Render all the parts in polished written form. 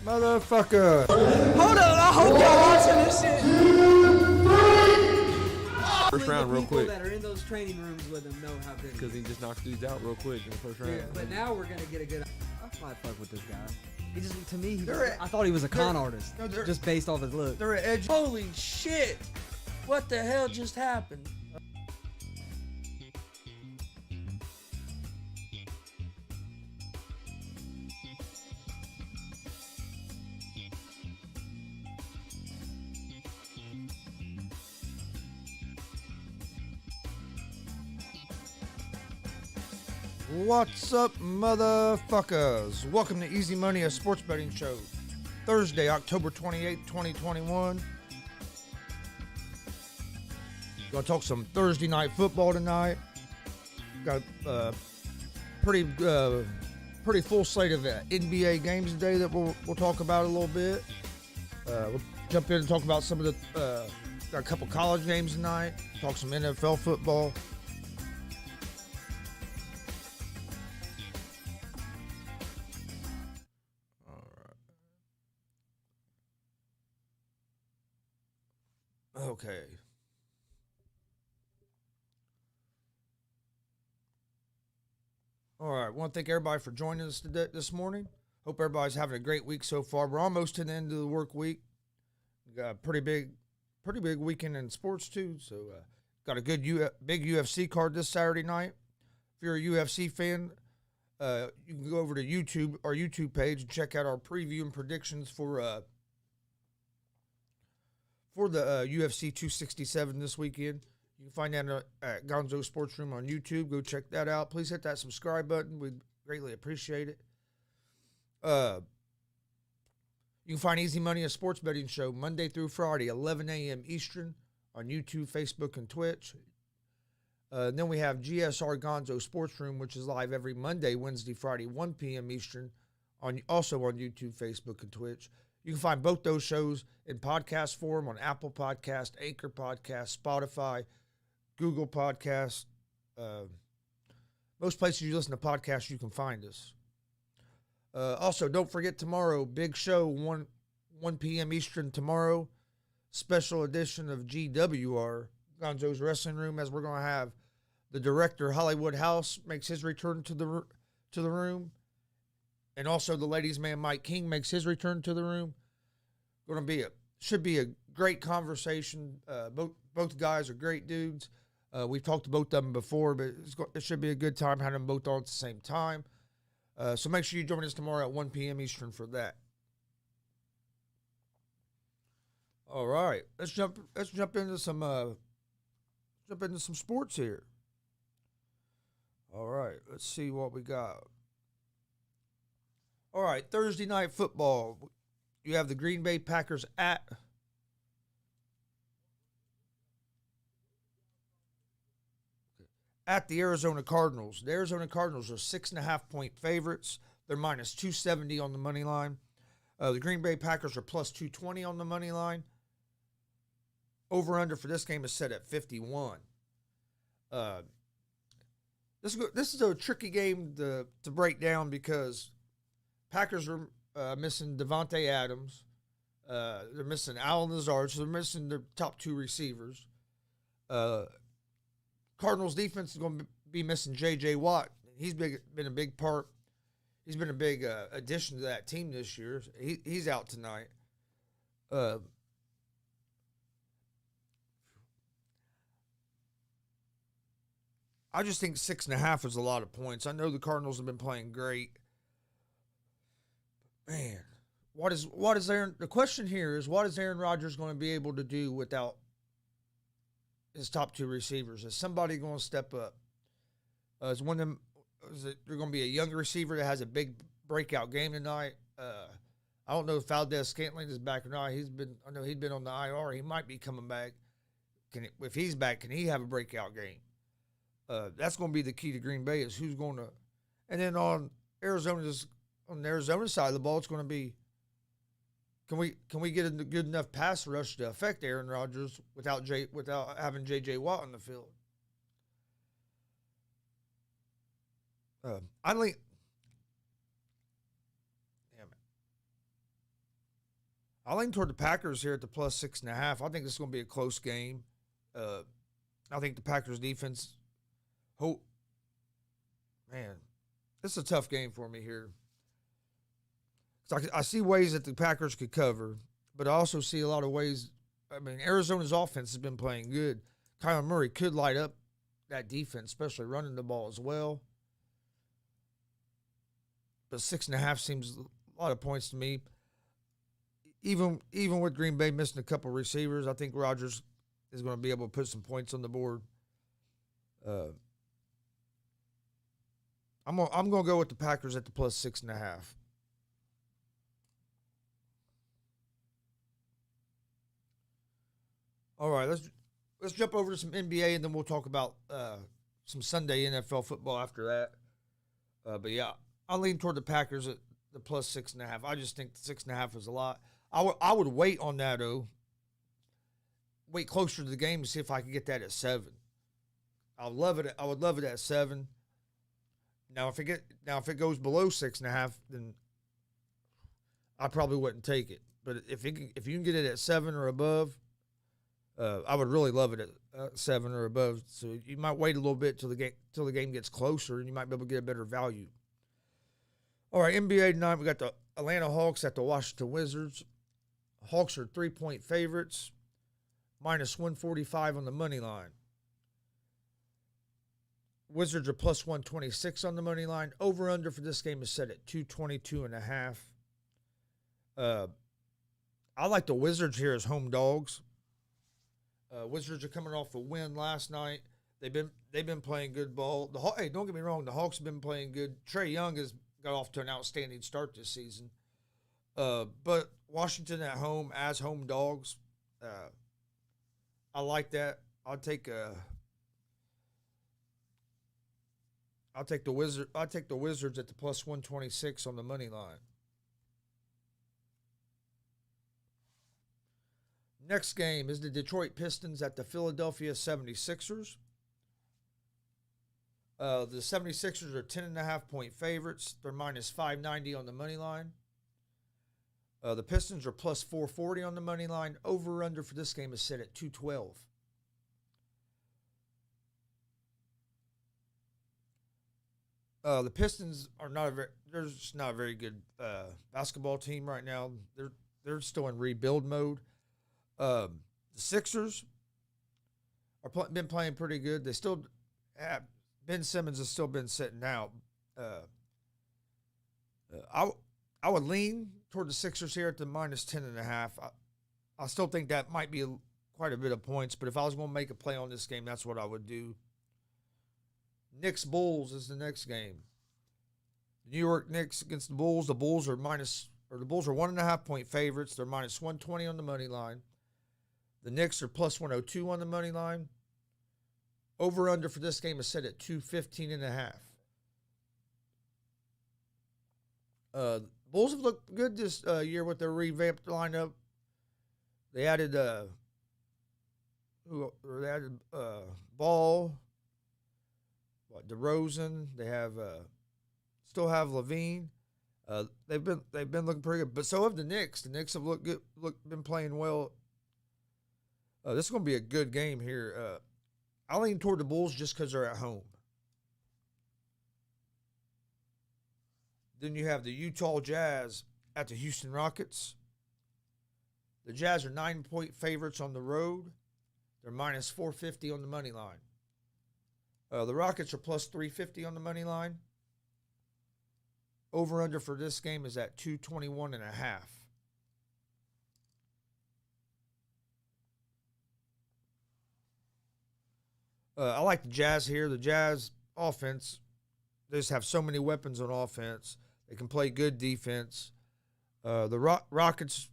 Motherfucker. Hold on, I hope y'all watching this shit. First round, real quick. The people that are in those training rooms with him know how good. Because he just knocks dudes out real quick in the first round. Yeah, but now we're gonna get a good. I might fuck with this guy. He just, to me, They're I thought he was a con they're- artist, no, they're- just based off his look. They're an edge. Holy shit! What the hell just happened? What's up, motherfuckers? Welcome to Easy Money, a sports betting show. Thursday, October 28th, 2021. Gonna talk some Thursday night football tonight. Got a pretty full slate of NBA games today that we'll talk about a little bit. We'll jump in and talk about some of the got a couple college games tonight. Talk some NFL football. Okay. All right. I want to thank everybody for joining us today, this morning. Hope everybody's having a great week so far. We're almost to the end of the work week. We got a pretty big weekend in sports too. So got a good big UFC card this Saturday night. If you're a UFC fan, you can go over to YouTube, our YouTube page, and check out our preview and predictions for the UFC 267 this weekend. You can find that at Gonzo Sports Room on YouTube. Go check that out. Please hit that subscribe button. We'd greatly appreciate it. You can find Easy Money, a sports betting show, Monday through Friday, 11 a.m. Eastern on YouTube, Facebook, and Twitch. Then we have GSR Gonzo Sports Room, which is live every Monday, Wednesday, Friday, 1 p.m. Eastern, also on YouTube, Facebook, and Twitch. You can find both those shows in podcast form on Apple Podcast, Anchor Podcast, Spotify, Google Podcast. Most places you listen to podcasts, you can find us. Also, don't forget tomorrow, big show, 1 p.m. Eastern tomorrow, special edition of GWR, Gonzo's Wrestling Room, as we're going to have the director, Hollywood House, makes his return to the room. And also the ladies' man, Mike King, makes his return to the room. Should be a great conversation. Both guys are great dudes. We've talked to both of them before, but it should be a good time having them both on at the same time. So make sure you join us tomorrow at 1 p.m. Eastern for that. All right, let's jump into some sports here. All right, let's see what we got. All right, Thursday night football. You have the Green Bay Packers at the Arizona Cardinals. The Arizona Cardinals are 6.5-point favorites. They're minus 270 on the money line. The Green Bay Packers are plus 220 on the money line. Over-under for this game is set at 51. This is a tricky game to break down because Packers are missing Devontae Adams. They're missing Allen Lazard, so they're missing their top two receivers. Cardinals defense is going to be missing J.J. Watt. He's been a big part. He's been a big addition to that team this year. He's out tonight. I just think 6.5 is a lot of points. I know the Cardinals have been playing great. Man, the question here is, what is Aaron Rodgers going to be able to do without his top two receivers? Is somebody going to step up? Is there going to be a young receiver that has a big breakout game tonight? I don't know if Valdez-Scantling is back or not. I know he'd been on the IR. He might be coming back. If he's back, can he have a breakout game? That's going to be the key to Green Bay, is who's going to. And then on the Arizona side of the ball, it's going to be, can we get a good enough pass rush to affect Aaron Rodgers without having J.J. Watt on the field? I lean toward the Packers here at the plus 6.5. I think this is going to be a close game. I think the Packers defense. Man, this is a tough game for me here. I see ways that the Packers could cover, but I also see a lot of ways. I mean, Arizona's offense has been playing good. Kyler Murray could light up that defense, especially running the ball as well. But 6.5 seems a lot of points to me. Even with Green Bay missing a couple receivers, I think Rodgers is going to be able to put some points on the board. I'm going to go with the Packers at the plus 6.5. All right, let's jump over to some NBA, and then we'll talk about some Sunday NFL football after that. But yeah, I lean toward the Packers at the plus 6.5. I just think 6.5 is a lot. I would wait on that though. Wait closer to the game to see if I can get that at 7. I would love it at 7. Now if it goes below 6.5, then I probably wouldn't take it. But if you can get it at 7 or above, I would really love it at 7 or above. So you might wait a little bit till the game gets closer, and you might be able to get a better value. All right, NBA tonight, we got the Atlanta Hawks at the Washington Wizards. Hawks are 3-point favorites, minus 145 on the money line. Wizards are plus 126 on the money line. Over-under for this game is set at 222.5. I like the Wizards here as home dogs. Wizards are coming off a win last night. They've been playing good ball. Hey, don't get me wrong. The Hawks have been playing good. Trae Young has got off to an outstanding start this season. But Washington at home as home dogs, I like that. I'll take the Wizards at the plus 126 on the money line. Next game is the Detroit Pistons at the Philadelphia 76ers. The 76ers are 10.5-point favorites. They're minus 590 on the money line. The Pistons are plus 440 on the money line. Over-under for this game is set at 212. The Pistons are they're just not a very good basketball team right now. They're still in rebuild mode. The Sixers are been playing pretty good. They still have Ben Simmons has still been sitting out. I would lean toward the Sixers here at the minus 10.5. I still think that might be quite a bit of points, but if I was going to make a play on this game, that's what I would do. Knicks Bulls is the next game. The New York Knicks against the Bulls. The Bulls are 1.5-point favorites. They're minus 120 on the money line. The Knicks are plus 102 on the money line. Over-under for this game is set at 215.5. Bulls have looked good this year with their revamped lineup. They added Ball, DeRozan. They have still have Levine. They've been looking pretty good, but so have the Knicks. The Knicks have looked good, been playing well. This is going to be a good game here. I lean toward the Bulls just because they're at home. Then you have the Utah Jazz at the Houston Rockets. The Jazz are 9-point favorites on the road. They're minus 450 on the money line. The Rockets are plus 350 on the money line. Over-under for this game is at 221.5. I like the Jazz here. The Jazz offense, they just have so many weapons on offense. They can play good defense. The Rockets,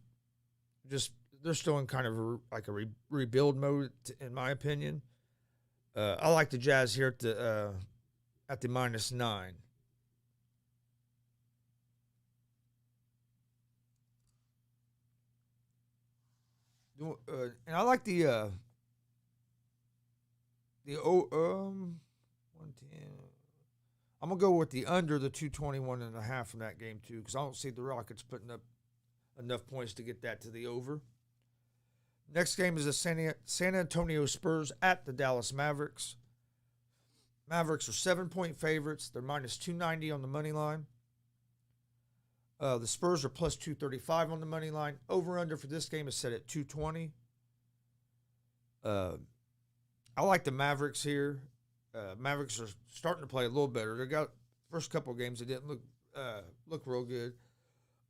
they're still in kind of a rebuild mode, in my opinion. I like the Jazz here at the minus 9. And I like the 110. I'm gonna go with the under the 221.5 from that game too, because I don't see the Rockets putting up enough points to get that to the over. Next game is the San Antonio Spurs at the Dallas Mavericks. Mavericks are 7-point favorites. They're minus 290 on the money line. The Spurs are plus 235 on the money line. Over-under for this game is set at 220. I like the Mavericks here. Mavericks are starting to play a little better. They got first couple of games, they didn't look real good.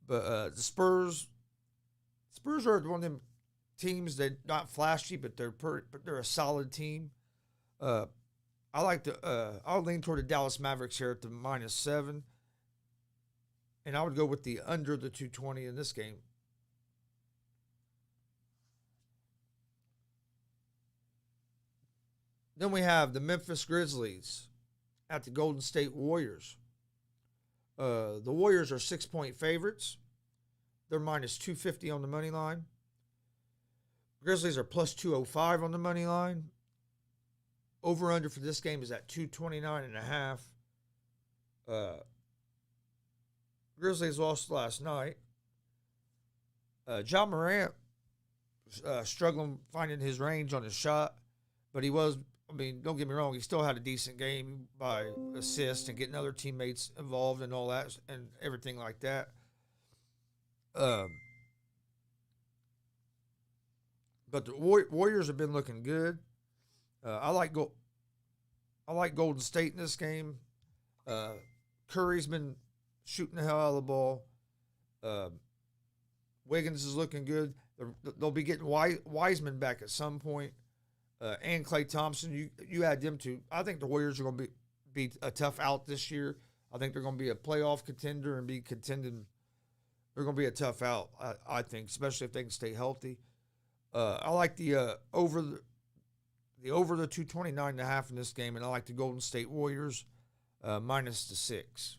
But the Spurs are one of them teams that not flashy, but they're a solid team. I'll lean toward the Dallas Mavericks here at the -7, and I would go with the under the 220 in this game. Then we have the Memphis Grizzlies at the Golden State Warriors. The Warriors are 6-point favorites. They're minus 250 on the money line. Grizzlies are plus 205 on the money line. Over-under for this game is at 229.5. Grizzlies lost last night. Ja Morant struggling finding his range on his shot, but don't get me wrong, he still had a decent game by assist and getting other teammates involved and all that and everything like that. But the Warriors have been looking good. I like Golden State in this game. Curry's been shooting the hell out of the ball. Wiggins is looking good. They'll be getting Wiseman back at some point. And Klay Thompson, you add them to. I think the Warriors are going to be a tough out this year. I think they're going to be a playoff contender and be contending. They're going to be a tough out, I think, especially if they can stay healthy. I like the over the 229.5 in this game, and I like the Golden State Warriors minus the 6.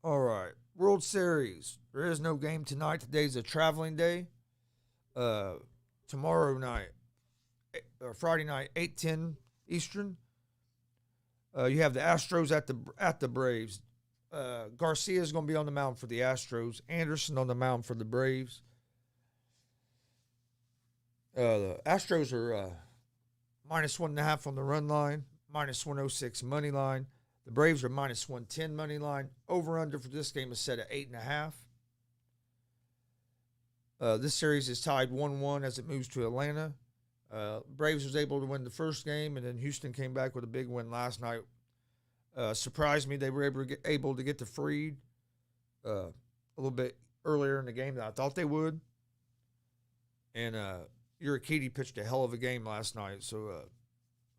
All right. World Series. There is no game tonight. Today's a traveling day. Tomorrow night, or Friday night, 8:10 Eastern. You have the Astros at the Braves. Garcia is going to be on the mound for the Astros. Anderson on the mound for the Braves. The Astros are minus 1.5 on the run line, minus 106 money line. The Braves are minus 110 money line. Over-under for this game is set at 8.5. This series is tied 1-1 as it moves to Atlanta. Braves was able to win the first game, and then Houston came back with a big win last night. Surprised me they were able to get to Fried a little bit earlier in the game than I thought they would. And Urquidy pitched a hell of a game last night. So,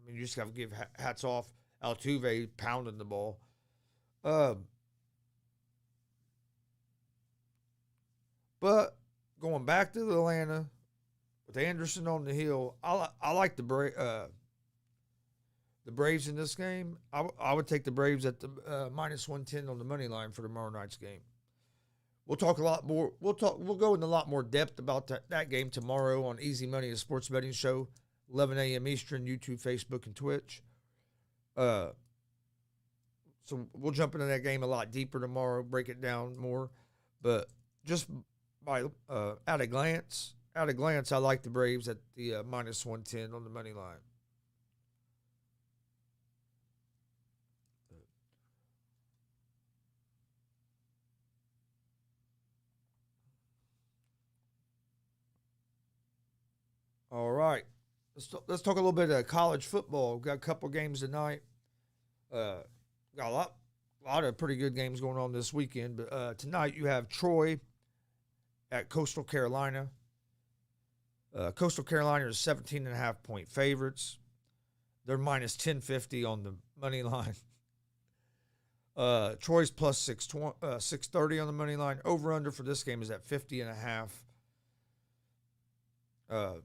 you just got to give hats off. Altuve pounding the ball. But going back to Atlanta with Anderson on the hill, I like the Braves in this game. I would take the Braves at the minus 110 on the money line for tomorrow night's game. We'll talk a lot more. We'll go into a lot more depth about that game tomorrow on Easy Money, a sports betting show, 11 a.m. Eastern, YouTube, Facebook, and Twitch. So we'll jump into that game a lot deeper tomorrow, break it down more. But just by at a glance, I like the Braves at the minus 110 on the money line. All right. Let's talk a little bit of college football. We've got a couple games tonight. Got a lot of pretty good games going on this weekend. But tonight you have Troy at Coastal Carolina. Coastal Carolina is 17.5-point favorites. They're minus 1050 on the money line. Troy's plus 630 on the money line. Over under for this game is at 50.5.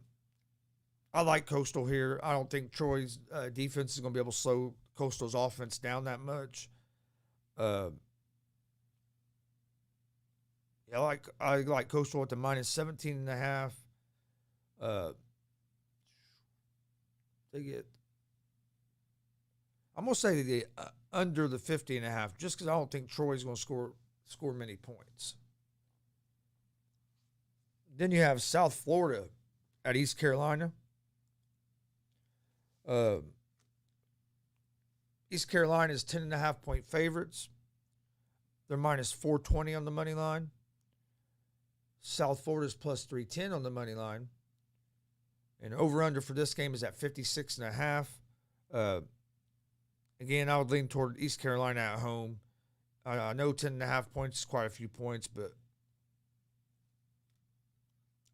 I like Coastal here. I don't think Troy's defense is going to be able to slow Coastal's offense down that much. I like Coastal at the minus 17.5. I'm gonna say the under the 50.5, just because I don't think Troy's gonna score many points. Then you have South Florida at East Carolina. East Carolina is 10.5-point favorites. They're minus 420 on the money line. South Florida is plus 310 on the money line. And over-under for this game is at 56.5. Again, I would lean toward East Carolina at home. I know 10.5 points is quite a few points, but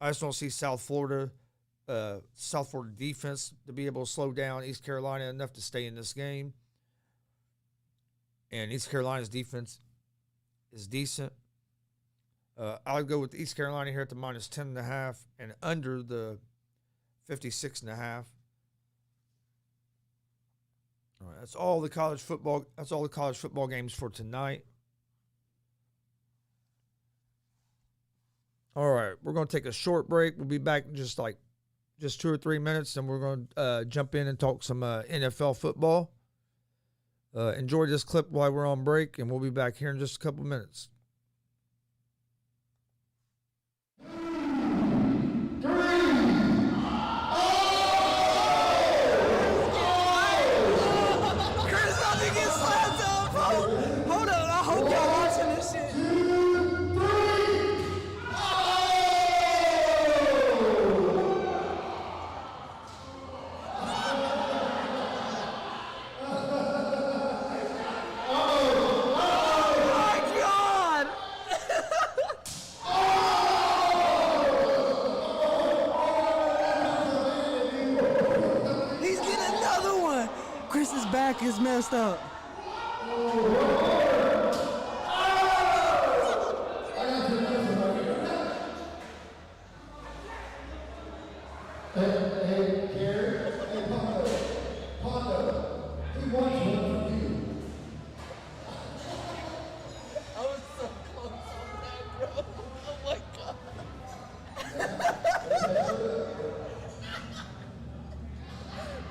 I just don't see South Florida defense to be able to slow down East Carolina enough to stay in this game. And East Carolina's defense is decent. I would go with East Carolina here at the minus 10.5 and under the 56.5. All right, that's all the college football. That's all the college football games for tonight. All right, we're going to take a short break. We'll be back in just 2 or 3 minutes, and we're going to jump in and talk some NFL football. Enjoy this clip while we're on break, and we'll be back here in just a couple minutes. Chris's back is messed up.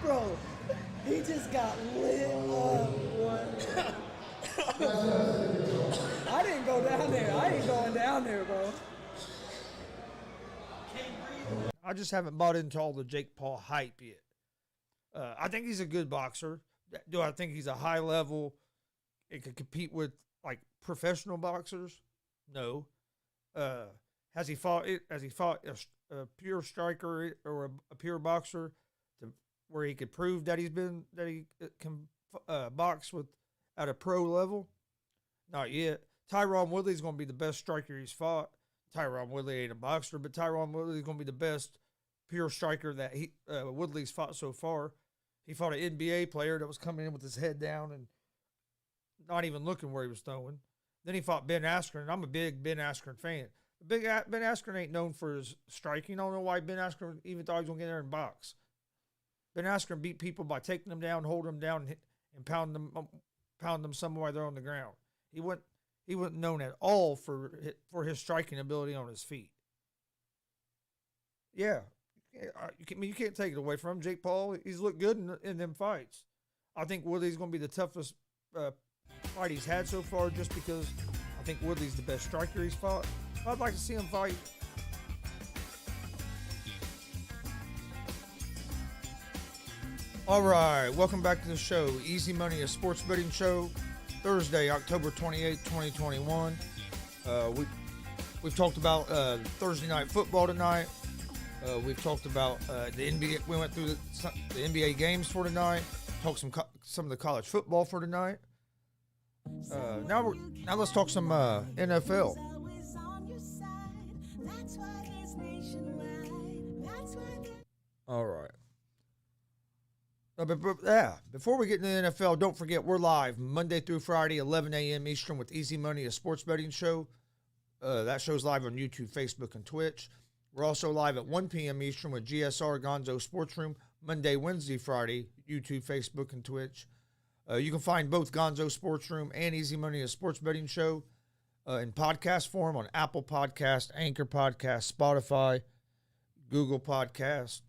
Bro, he just got lit up. I didn't go down there. I ain't going down there, bro. I just haven't bought into all the Jake Paul hype yet. I think he's a good boxer. Do I think he's a high level? It could compete with like professional boxers? No. Has he fought a pure striker or a pure boxer to where he could prove that he can box at a pro level? Not yet. Tyron Woodley's going to be the best striker he's fought. Tyron Woodley ain't a boxer, but Tyron Woodley's going to be the best pure striker that Woodley's fought so far. He fought an NBA player that was coming in with his head down and not even looking where he was throwing. Then he fought Ben Askren, and I'm a big Ben Askren fan. Ben Askren ain't known for his striking. I don't know why Ben Askren even thought he was going to get there and box. Ben Askren beat people by taking them down, holding them down, and pounding them somewhere they're on the ground. He wasn't known at all for his striking ability on his feet. Yeah, you can't take it away from him. Jake Paul, he's looked good in them fights. I think Woodley's going to be the toughest fight he's had so far, just because I think Woodley's the best striker he's fought. I'd like to see him fight. All right, welcome back to the show. Easy Money, a sports betting show. Thursday, October 28th, 2021. We've talked about Thursday night football tonight. We've talked about the NBA. We went through the NBA games for tonight. Talked some of the college football for tonight. Now let's talk some NFL. All right. Before we get into the NFL, don't forget we're live Monday through Friday, 11 a.m. Eastern with Easy Money, a sports betting show. That show's live on YouTube, Facebook, and Twitch. We're also live at 1 p.m. Eastern with GSR Gonzo Sports Room, Monday, Wednesday, Friday, YouTube, Facebook, and Twitch. You can find both Gonzo Sports Room and Easy Money, a sports betting show, in podcast form on Apple Podcast, Anchor Podcast, Spotify, Google Podcast.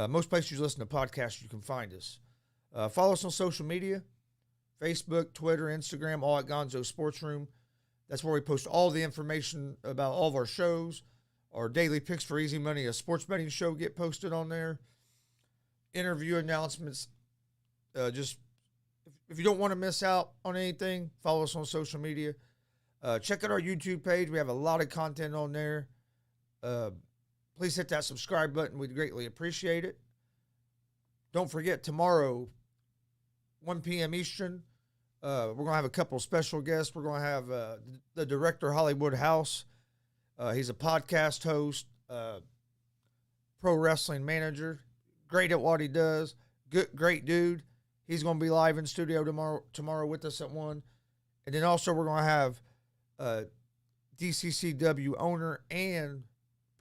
Most places you listen to podcasts, you can find us. Follow us on social media. Facebook, Twitter, Instagram, all at Gonzo Sports Room. That's where we post all the information about all of our shows. Our daily picks for Easy Money, a sports betting show, get posted on there. Interview announcements. Just if you don't want to miss out on anything, follow us on social media. Check out our YouTube page. We have a lot of content on there. Please hit that subscribe button. We'd greatly appreciate it. Don't forget, tomorrow, 1 p.m. Eastern, we're going to have a couple special guests. We're going to have the director, Hollywood House. He's a podcast host, pro wrestling manager, great at what he does, great dude. He's going to be live in studio tomorrow with us at 1. And then also we're going to have DCCW owner and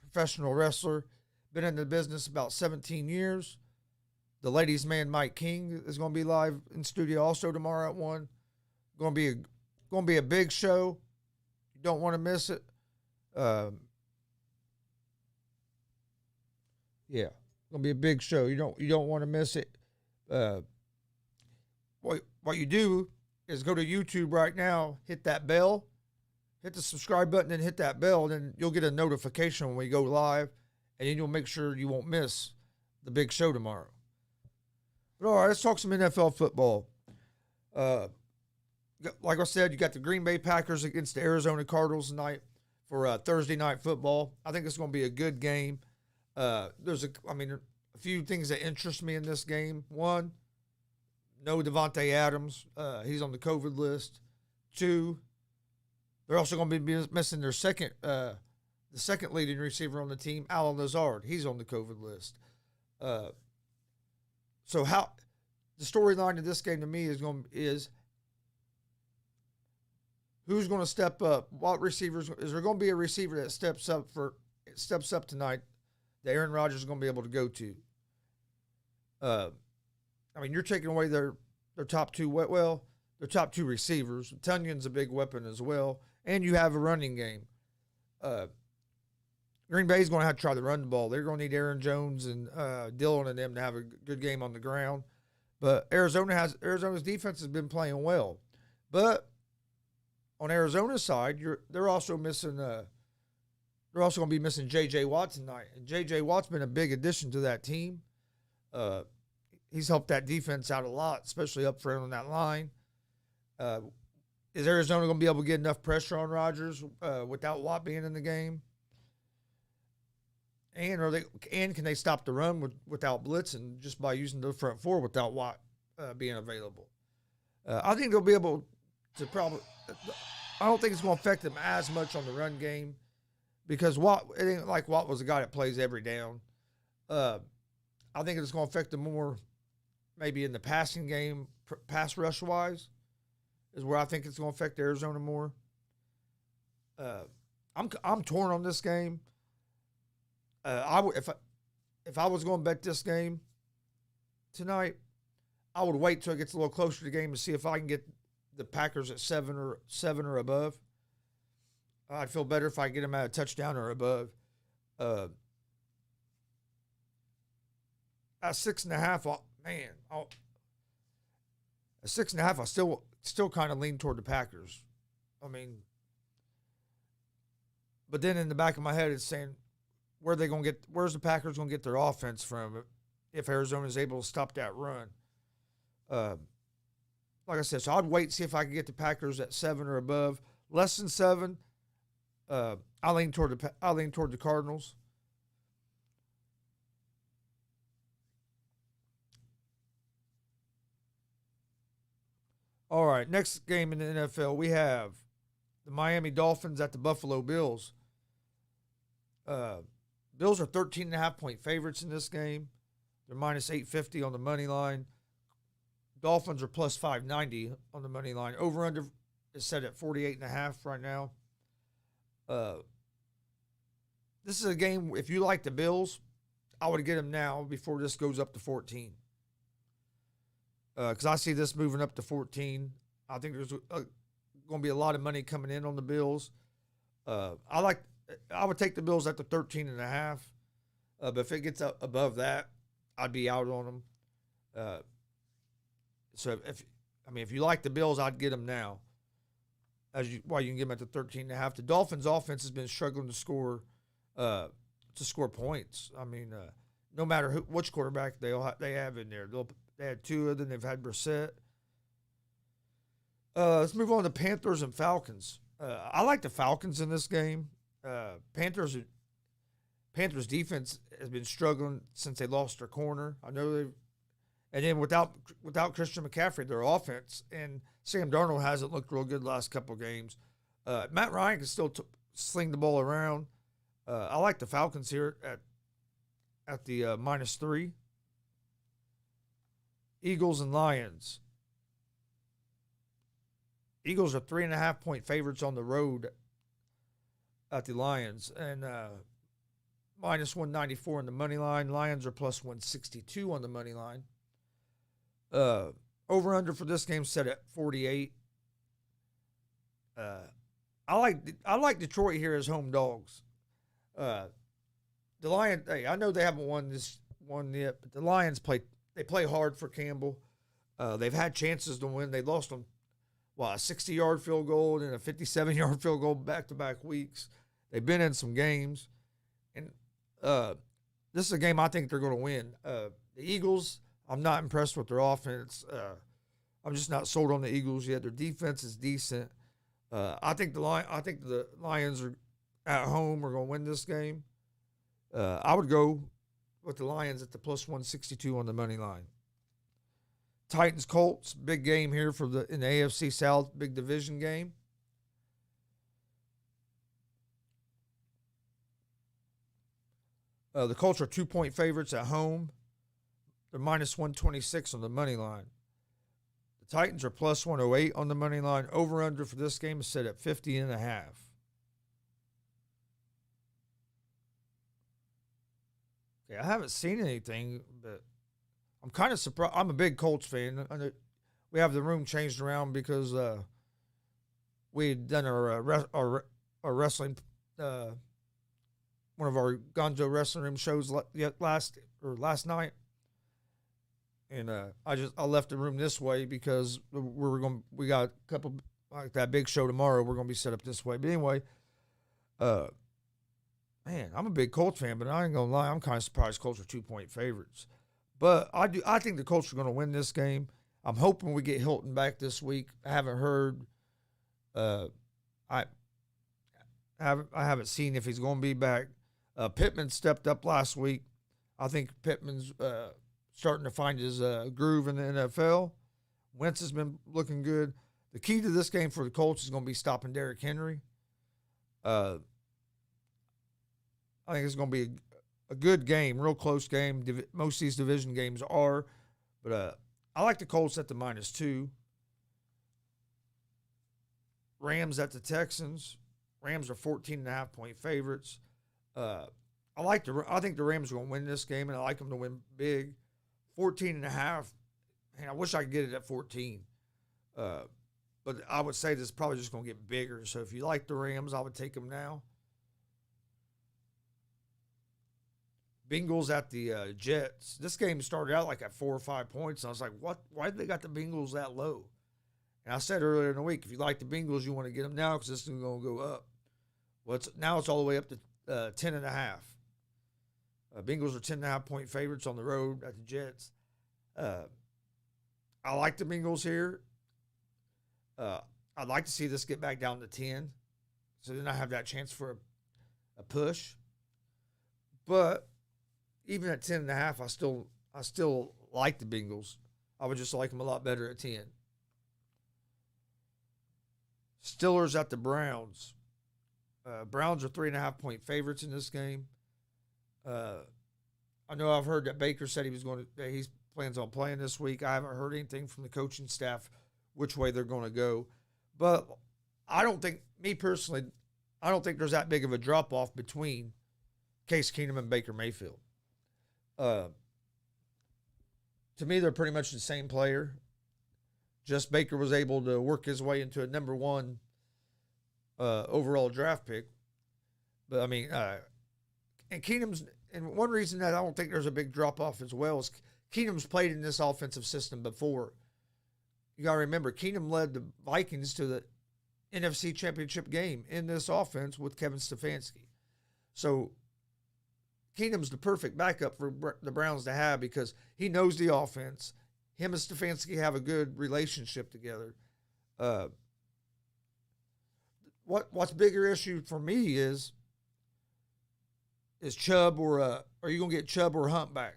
professional wrestler, been in the business about 17 years. The ladies' man Mike King is going to be live in studio also tomorrow at 1. Going to be a big show. You don't want to miss it. Yeah, gonna be a big show. You don't want to miss it. What you do is go to YouTube right now, hit that bell, hit the subscribe button, and hit that bell. Then you'll get a notification when we go live, and then you'll make sure you won't miss the big show tomorrow. But all right, let's talk some NFL football. Like I said, you got the Green Bay Packers against the Arizona Cardinals tonight for Thursday night football. I think it's going to be a good game. There's a few things that interest me in this game. One, no Devontae Adams. He's on the COVID list. Two, they're also going to be missing their the second leading receiver on the team, Alan Lazard. He's on the COVID list. So how the storyline of this game to me is who's going to step up? What receivers is there going to be a receiver that steps up tonight that Aaron Rodgers is going to be able to go to? You're taking away their top two. Well, their top two receivers. Tunyon's a big weapon as well, and you have a running game. Green Bay's going to have to try to run the ball. They're going to need Aaron Jones and Dillon and them to have a good game on the ground. But Arizona's defense has been playing well. But on Arizona's side, they're also missing. They're also going to be missing J.J. Watt tonight, and J.J. Watt's been a big addition to that team. He's helped that defense out a lot, especially up front on that line. Is Arizona going to be able to get enough pressure on Rodgers without Watt being in the game? And can they stop the run without blitzing just by using the front four without Watt being available? I think they'll be able to probably. I don't think it's going to affect them as much on the run game because Watt. It ain't like Watt was a guy that plays every down. I think it's going to affect them more, maybe in the passing game, pass rush wise, is where I think it's going to affect Arizona more. I'm torn on this game. If I was going to bet this game tonight, I would wait till it gets a little closer to the game to see if I can get the Packers at seven or above. I'd feel better if I get them at a touchdown or above. At 6.5, man, at 6.5, I still kind of lean toward the Packers. But then in the back of my head, it's saying, where's the Packers going to get their offense from if Arizona is able to stop that run? Like I said, so I'd wait and see if I can get the Packers at 7 or above. Less than 7, I lean toward the Cardinals. All right, next game in the NFL, we have the Miami Dolphins at the Buffalo Bills. Bills are 13.5-point favorites in this game. They're minus 850 on the money line. Dolphins are plus 590 on the money line. Over-under is set at 48.5 right now. This is a game, if you like the Bills, I would get them now before this goes up to 14. Because I see this moving up to 14. I think there's going to be a lot of money coming in on the Bills. I would take the Bills at the 13.5. But if it gets up above that, I'd be out on them. So I mean, if you like the Bills, I'd get them now. Why you can get them at the 13.5. The Dolphins' offense has been struggling to score points. I mean, no matter which quarterback they have in there, they had Tua, then they've had Brissett. Let's move on to Panthers and Falcons. I like the Falcons in this game. Panthers defense has been struggling since they lost their corner. I know they've, and then without Christian McCaffrey, their offense and Sam Darnold hasn't looked real good the last couple of games. Matt Ryan can still sling the ball around. I like the Falcons here at the -3. Eagles and Lions. Eagles are 3.5-point favorites on the road at the Lions, and -194 on the money line. Lions are +162 on the money line. Over under for this game set at 48. I like Detroit here as home dogs. The Lions, hey, I know they haven't won yet, but the Lions play hard for Campbell. They've had chances to win. They lost them, a 60-yard field goal and a 57-yard field goal back-to-back weeks. They've been in some games, and this is a game I think they're going to win. The Eagles, I'm not impressed with their offense. I'm just not sold on the Eagles yet. Their defense is decent. I think the Lions are at home are going to win this game. I would go with the Lions at the +162 on the money line. Titans Colts, big game here in the AFC South, big division game. The Colts are 2-point favorites at home. They're -126 on the money line. The Titans are +108 on the money line. Over under for this game is set at 50.5. Okay, I haven't seen anything, but I'm kind of surprised. I'm a big Colts fan. I know we have the room changed around because we had done our wrestling, one of our Gonzo wrestling room shows last night, and I left the room this way because we got a couple like that big show tomorrow. We're gonna be set up this way. But anyway, man, I'm a big Colts fan, but I ain't gonna lie, I'm kind of surprised Colts are 2-point favorites. But I think the Colts are going to win this game. I'm hoping we get Hilton back this week. I haven't heard. I haven't seen if he's going to be back. Pittman stepped up last week. I think Pittman's starting to find his groove in the NFL. Wentz has been looking good. The key to this game for the Colts is going to be stopping Derrick Henry. I think it's going to be a good game, real close game. Most of these division games are. But I like the Colts at the -2. Rams at the Texans. Rams are 14.5-point favorites. I think the Rams are going to win this game, and I like them to win big. 14.5. And I wish I could get it at 14. But I would say this is probably just going to get bigger. So if you like the Rams, I would take them now. Bengals at the Jets. This game started out like at 4 or 5 points. And I was like, what? Why did they got the Bengals that low? And I said earlier in the week, if you like the Bengals, you want to get them now because this is going to go up. Well, now it's all the way up to 10.5. Bengals are 10.5-point favorites on the road at the Jets. I like the Bengals here. I'd like to see this get back down to 10. So then I have that chance for a push. But even at 10.5, I still like the Bengals. I would just like them a lot better at 10. Steelers at the Browns. Browns are 3.5-point favorites in this game. I know I've heard that Baker said he plans on playing this week. I haven't heard anything from the coaching staff which way they're going to go. But I don't think there's that big of a drop-off between Case Keenum and Baker Mayfield. To me, they're pretty much the same player. Just Baker was able to work his way into a number 1 overall draft pick. But, I mean, and one reason that I don't think there's a big drop-off as well is Keenum's played in this offensive system before. you got to remember, Keenum led the Vikings to the NFC Championship game in this offense with Kevin Stefanski. So Keenum's the perfect backup for the Browns to have because he knows the offense. Him and Stefanski have a good relationship together. What's bigger issue for me is Chubb or are you gonna get Chubb or Hunt back?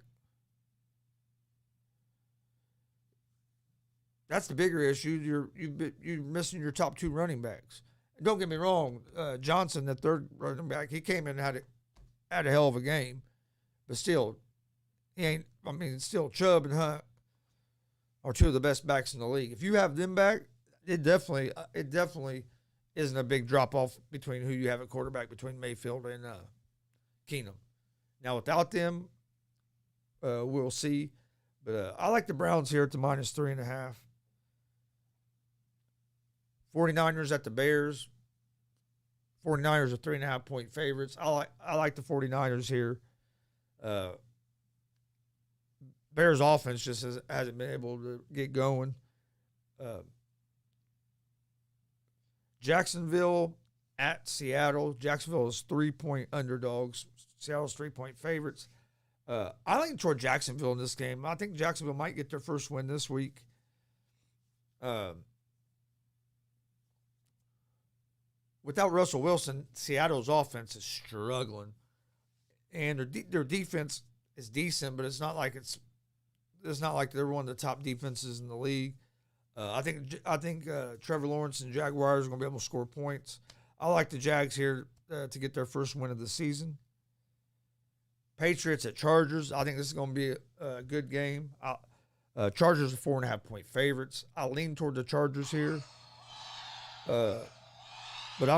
That's the bigger issue. You're missing your top 2 running backs. And don't get me wrong, Johnson, the third running back, he came in and had a hell of a game, but still, still Chubb and Hunt are 2 of the best backs in the league. If you have them back, it definitely isn't a big drop off between who you have at quarterback between Mayfield and Keenum. Now without them, we'll see. But I like the Browns here at the -3.5. 49ers at the Bears. 49ers are 3.5-point favorites. I like the 49ers here. Bears offense just hasn't been able to get going. Jacksonville at Seattle. Jacksonville is 3-point underdogs. Seattle's 3-point favorites. I lean toward Jacksonville in this game. I think Jacksonville might get their first win this week. Without Russell Wilson, Seattle's offense is struggling, and their defense is decent, but it's not like they're one of the top defenses in the league. I think Trevor Lawrence and Jaguars are going to be able to score points. I like the Jags here to get their first win of the season. Patriots at Chargers. I think this is going to be a good game. Chargers are 4.5-point favorites. I lean toward the Chargers here. But I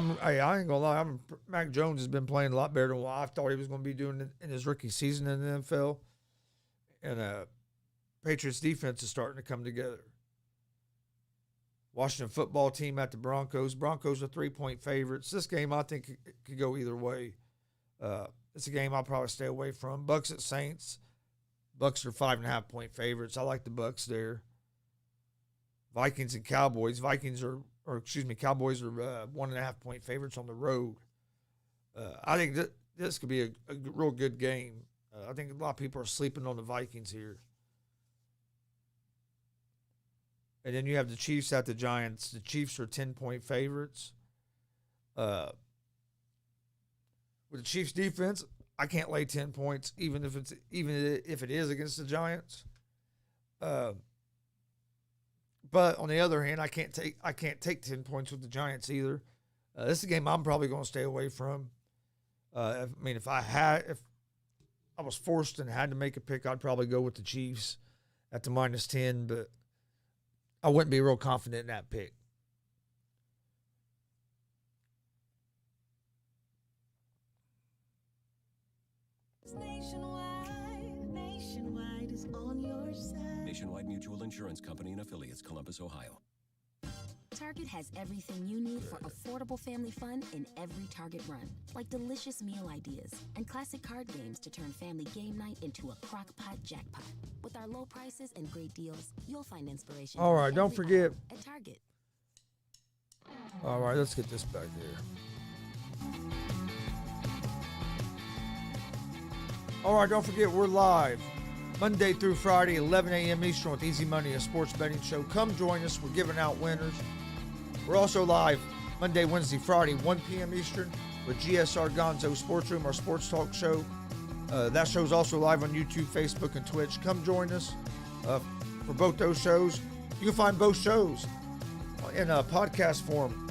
ain't gonna lie. Mac Jones has been playing a lot better than what I thought he was going to be doing in his rookie season in the NFL. And Patriots defense is starting to come together. Washington football team at the Broncos. Broncos are 3-point favorites. This game I think could go either way. It's a game I'll probably stay away from. Bucks at Saints. Bucks are 5.5-point favorites. I like the Bucks there. Vikings and Cowboys. Cowboys are 1.5-point favorites on the road. I think this could be a real good game. I think a lot of people are sleeping on the Vikings here. And then you have the Chiefs at the Giants. The Chiefs are 10-point favorites. With the Chiefs defense, I can't lay 10 points, even if it is against the Giants. But on the other hand, I can't take 10 points with the Giants either. This is a game I'm probably going to stay away from. If I was forced and had to make a pick, I'd probably go with the Chiefs at the -10, but I wouldn't be real confident in that pick. Nationwide is on your side. Nationwide Mutual Insurance Company and affiliates, Columbus, Ohio. Target has everything you need for affordable family fun in every Target run, like delicious meal ideas and classic card games to turn family game night into a crock-pot jackpot. With our low prices and great deals, you'll find inspiration. All right, don't forget. At Target. All right, let's get this back here. All right, don't forget, we're live Monday through Friday, 11 a.m. Eastern with Easy Money, a sports betting show. Come join us. We're giving out winners. We're also live Monday, Wednesday, Friday, 1 p.m. Eastern with GSR Gonzo Sports Room, our sports talk show. That show's also live on YouTube, Facebook, and Twitch. Come join us for both those shows. You can find both shows in a podcast form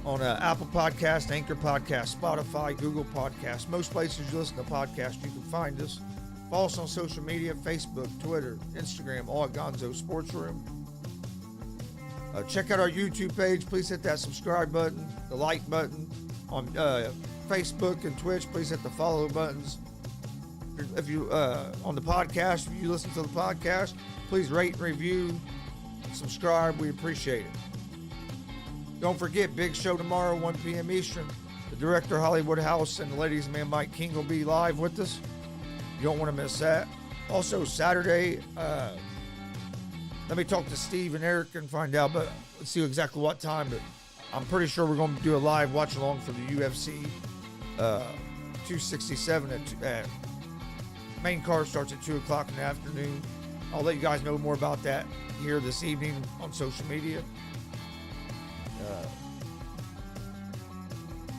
on Apple Podcast, Anchor Podcast, Spotify, Google Podcast. Most places you listen to podcasts, you can find us. Follow us on social media, Facebook, Twitter, Instagram, all at Gonzo Sports Room. Check out our YouTube page. Please hit that subscribe button, the like button. On Facebook and Twitch, please hit the follow buttons. If you on the podcast, if you listen to the podcast, please rate and review, subscribe. We appreciate it. Don't forget, big show tomorrow, 1 p.m. Eastern. The director, Hollywood House, and the ladies' man, Mike King, will be live with us. You don't want to miss that. Also, Saturday, Let me talk to Steve and Eric and find out, but let's see exactly what time. But I'm pretty sure we're going to do a live watch along for the UFC 267 at main card starts at 2 o'clock in the afternoon. I'll let you guys know more about that here this evening on social media.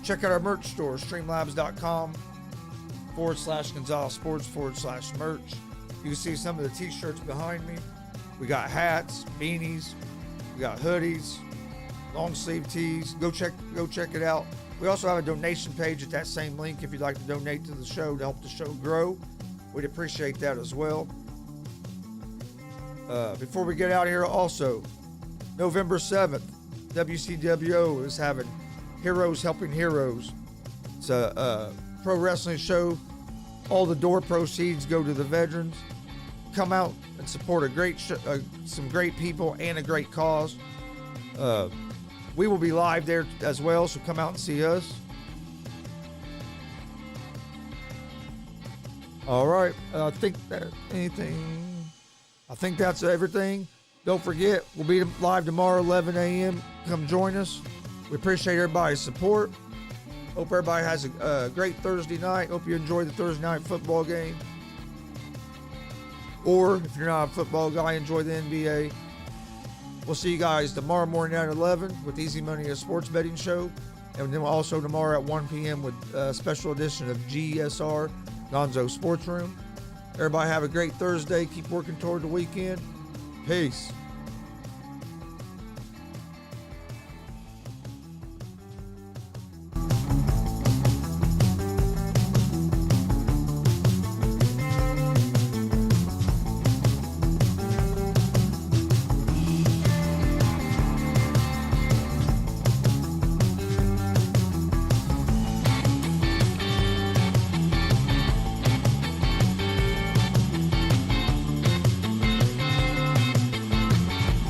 Check out our merch store, streamlabs.com/Gonzalez Sports/merch. You can see some of the t-shirts behind me. We got hats, beanies, we got hoodies, long sleeve tees. Go check it out. We also have a donation page at that same link if you'd like to donate to the show to help the show grow. We'd appreciate that as well. Before we get out of here, also, November 7th, WCWO is having Heroes Helping Heroes. It's a pro wrestling show. All the door proceeds go to the veterans. Come out and support a great some great people and a great cause. We will be live there as well, so come out and see us. All right, I think that's everything. Don't forget, we'll be live tomorrow, 11 a.m. Come join us. We appreciate everybody's support. Hope everybody has a great Thursday night. Hope you enjoy the Thursday night football game. Or if you're not a football guy, enjoy the NBA. We'll see you guys tomorrow morning at 11 with Easy Money, a sports betting show. And then also tomorrow at 1 p.m. with a special edition of GSR, Gonzo Sports Room. Everybody have a great Thursday. Keep working toward the weekend. Peace.